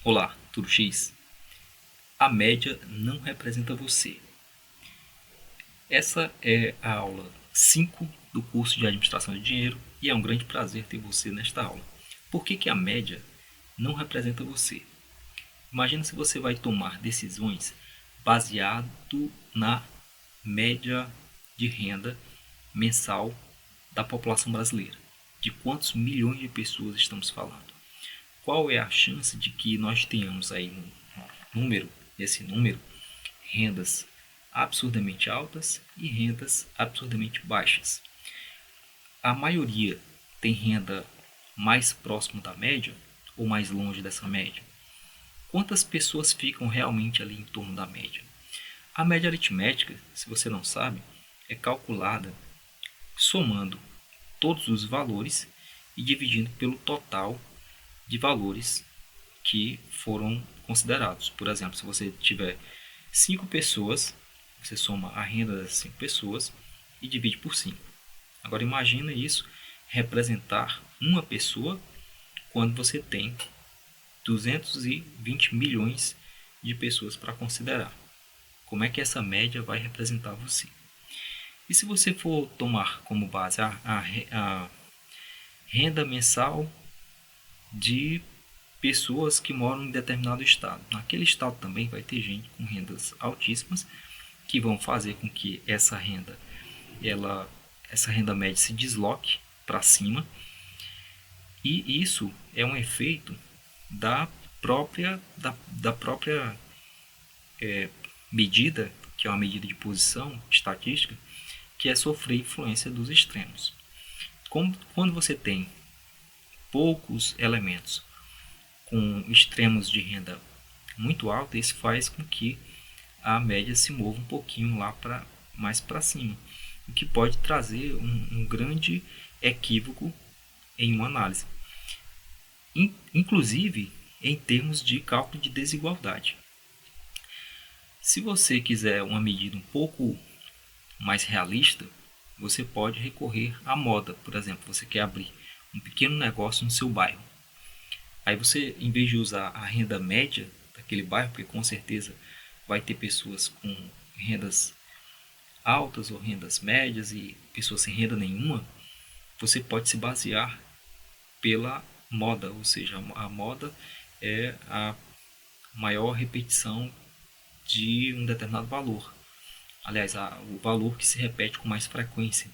Olá, tudo X? A média não representa você. Essa é a aula 5 do curso de Administração de Dinheiro e é um grande prazer ter você nesta aula. Por que a média não representa você? Imagina se você vai tomar decisões baseado na média de renda mensal da população brasileira. De quantos milhões de pessoas estamos falando? Qual é a chance de que nós tenhamos aí nesse número, rendas absurdamente altas e rendas absurdamente baixas? A maioria tem renda mais próximo da média ou mais longe dessa média? Quantas pessoas ficam realmente ali em torno da média? A média aritmética, se você não sabe, é calculada somando todos os valores e dividindo pelo total de valores que foram considerados. Por exemplo, se você tiver 5 pessoas, você soma a renda das 5 pessoas e divide por 5. Agora imagina isso representar uma pessoa quando você tem 220 milhões de pessoas para considerar. Como é que essa média vai representar você? E se você for tomar como base a renda mensal de pessoas que moram em determinado estado. Naquele estado também vai ter gente com rendas altíssimas que vão fazer com que essa renda média se desloque para cima, e isso é um efeito da própria medida, que é uma medida de posição estatística, que é sofrer influência dos extremos. Quando você tem poucos elementos com extremos de renda muito alta, isso faz com que a média se mova um pouquinho lá mais para cima, o que pode trazer um grande equívoco em uma análise, inclusive em termos de cálculo de desigualdade. Se você quiser uma medida um pouco mais realista, você pode recorrer à moda. Por exemplo, você quer abrir um pequeno negócio no seu bairro. Aí você, em vez de usar a renda média daquele bairro, porque com certeza vai ter pessoas com rendas altas ou rendas médias e pessoas sem renda nenhuma, você pode se basear pela moda, ou seja, a moda é a maior repetição de um determinado valor. Aliás, o valor que se repete com mais frequência.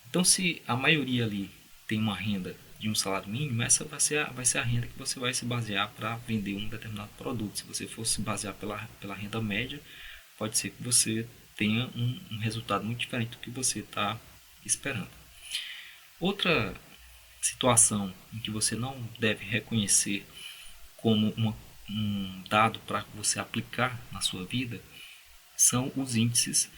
Então, se a maioria ali tem uma renda de um salário mínimo, essa vai ser a renda que você vai se basear para vender um determinado produto. Se você for se basear pela renda média, pode ser que você tenha um resultado muito diferente do que você está esperando. Outra situação em que você não deve reconhecer como um dado para você aplicar na sua vida são os índices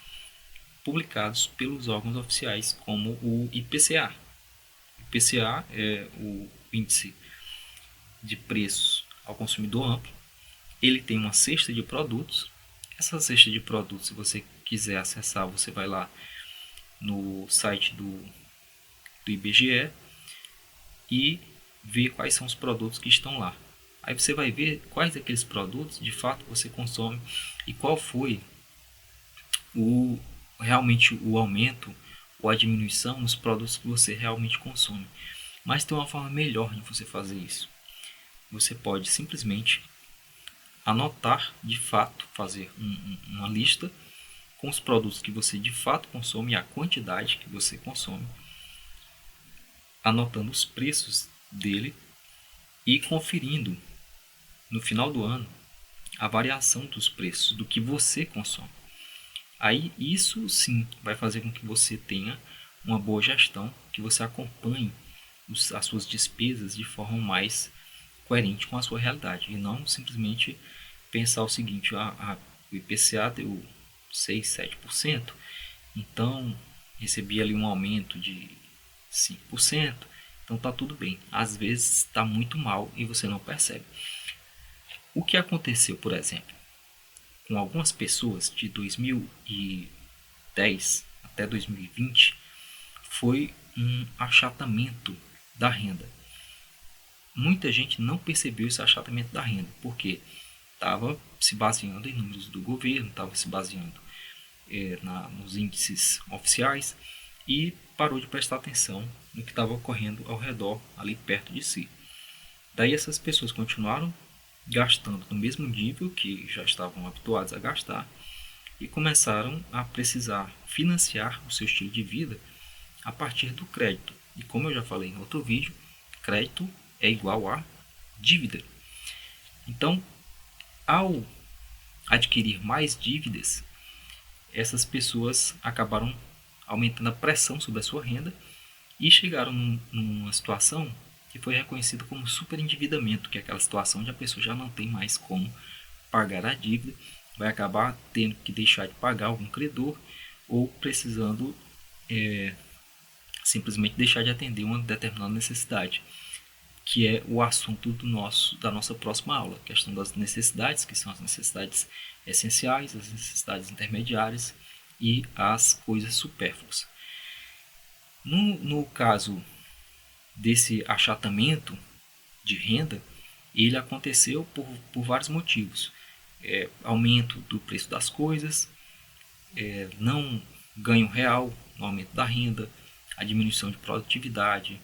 publicados pelos órgãos oficiais, como o IPCA. O IPCA é o índice de preços ao consumidor amplo. Ele tem uma cesta de produtos. Essa cesta de produtos, se você quiser acessar, você vai lá no site do IBGE e ver quais são os produtos que estão lá. Aí você vai ver quais daqueles produtos de fato você consome e qual foi realmente o aumento ou a diminuição nos produtos que você realmente consome. Mas tem uma forma melhor de você fazer isso. Você pode simplesmente anotar, de fato, fazer uma lista com os produtos que você de fato consome e a quantidade que você consome, anotando os preços dele e conferindo no final do ano a variação dos preços do que você consome. Aí isso sim vai fazer com que você tenha uma boa gestão, que você acompanhe as suas despesas de forma mais coerente com a sua realidade e não simplesmente pensar o seguinte: o IPCA deu 6, 7%, então recebi ali um aumento de 5%, então está tudo bem. Às vezes está muito mal e você não percebe. O que aconteceu, por exemplo, com algumas pessoas de 2010 até 2020 foi um achatamento da renda. muita gente não percebeu esse achatamento da renda, porque estava se baseando em números do governo, estava se baseando nos índices oficiais e parou de prestar atenção no que estava ocorrendo ao redor, ali perto de si. Daí essas pessoas continuaram gastando no mesmo nível que já estavam habituados a gastar e começaram a precisar financiar o seu estilo de vida a partir do crédito. E como eu já falei em outro vídeo, crédito é igual a dívida. Então, ao adquirir mais dívidas, essas pessoas acabaram aumentando a pressão sobre a sua renda e chegaram numa situação que foi reconhecida como superendividamento, que é aquela situação onde a pessoa já não tem mais como pagar a dívida, vai acabar tendo que deixar de pagar algum credor ou precisando simplesmente deixar de atender uma determinada necessidade, que é o assunto da nossa próxima aula, a questão das necessidades, que são as necessidades essenciais, as necessidades intermediárias e as coisas supérfluas. No caso desse achatamento de renda, ele aconteceu por vários motivos. Aumento do preço das coisas, não ganho real no aumento da renda, a diminuição de produtividade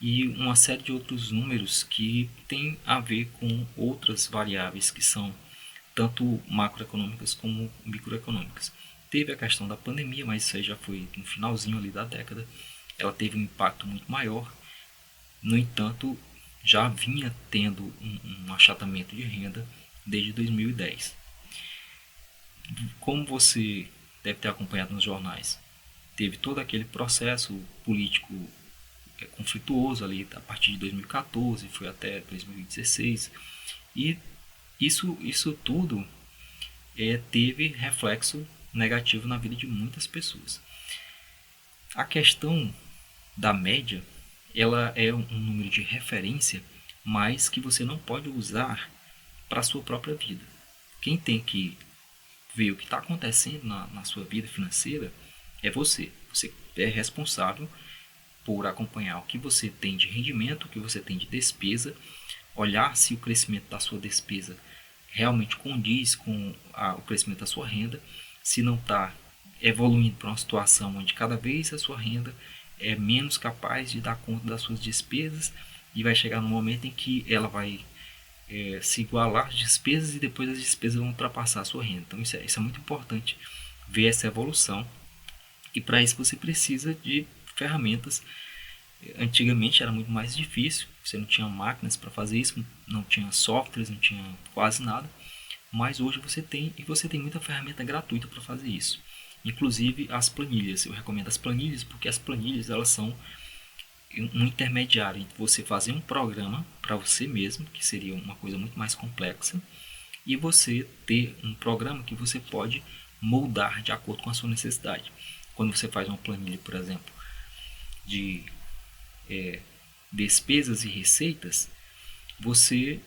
e uma série de outros números que tem a ver com outras variáveis que são tanto macroeconômicas como microeconômicas. Teve a questão da pandemia, mas isso aí já foi no finalzinho ali da década. Ela teve um impacto muito maior. No entanto, já vinha tendo um achatamento de renda desde 2010. Como você deve ter acompanhado nos jornais, teve todo aquele processo político conflituoso ali a partir de 2014, foi até 2016, e isso tudo teve reflexo negativo na vida de muitas pessoas. A questão da média, ela é um número de referência, mas que você não pode usar para a sua própria vida. Quem tem que ver o que está acontecendo na sua vida financeira é você. Você é responsável por acompanhar o que você tem de rendimento, o que você tem de despesa, olhar se o crescimento da sua despesa realmente condiz com o crescimento da sua renda, se não está evoluindo para uma situação onde cada vez a sua renda é menos capaz de dar conta das suas despesas e vai chegar no momento em que ela vai se igualar às despesas e depois as despesas vão ultrapassar a sua renda. Então isso é muito importante ver essa evolução, e para isso você precisa de ferramentas. Antigamente era muito mais difícil, você não tinha máquinas para fazer isso, não tinha softwares, não tinha quase nada, mas hoje você tem, e você tem muita ferramenta gratuita para fazer isso, inclusive as planilhas. Eu recomendo as planilhas porque as planilhas elas são um intermediário entre você fazer um programa para você mesmo, que seria uma coisa muito mais complexa, e você ter um programa que você pode moldar de acordo com a sua necessidade. Quando você faz uma planilha, por exemplo, de despesas e receitas, você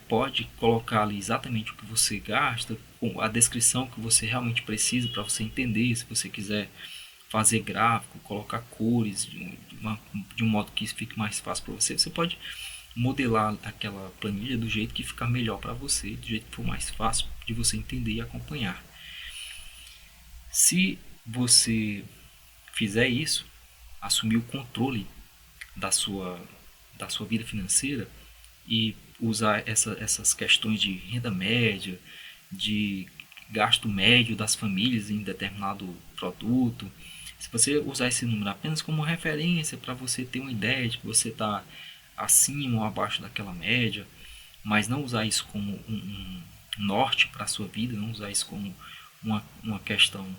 pode colocar ali exatamente o que você gasta, com a descrição que você realmente precisa para você entender. Se você quiser fazer gráfico, colocar cores de um modo que fique mais fácil para você, você pode modelar aquela planilha do jeito que ficar melhor para você, do jeito que for mais fácil de você entender e acompanhar. Se você fizer isso, assumir o controle da sua vida financeira e usar essas questões de renda média, de gasto médio das famílias em determinado produto, se você usar esse número apenas como referência para você ter uma ideia de que você está acima ou abaixo daquela média, mas não usar isso como um norte para a sua vida, não usar isso como uma questão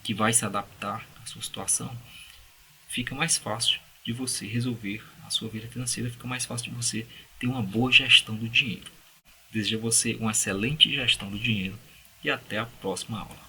que vai se adaptar à sua situação, fica mais fácil de você resolver a sua vida financeira, fica mais fácil de você ter uma boa gestão do dinheiro. Desejo a você uma excelente gestão do dinheiro e até a próxima aula.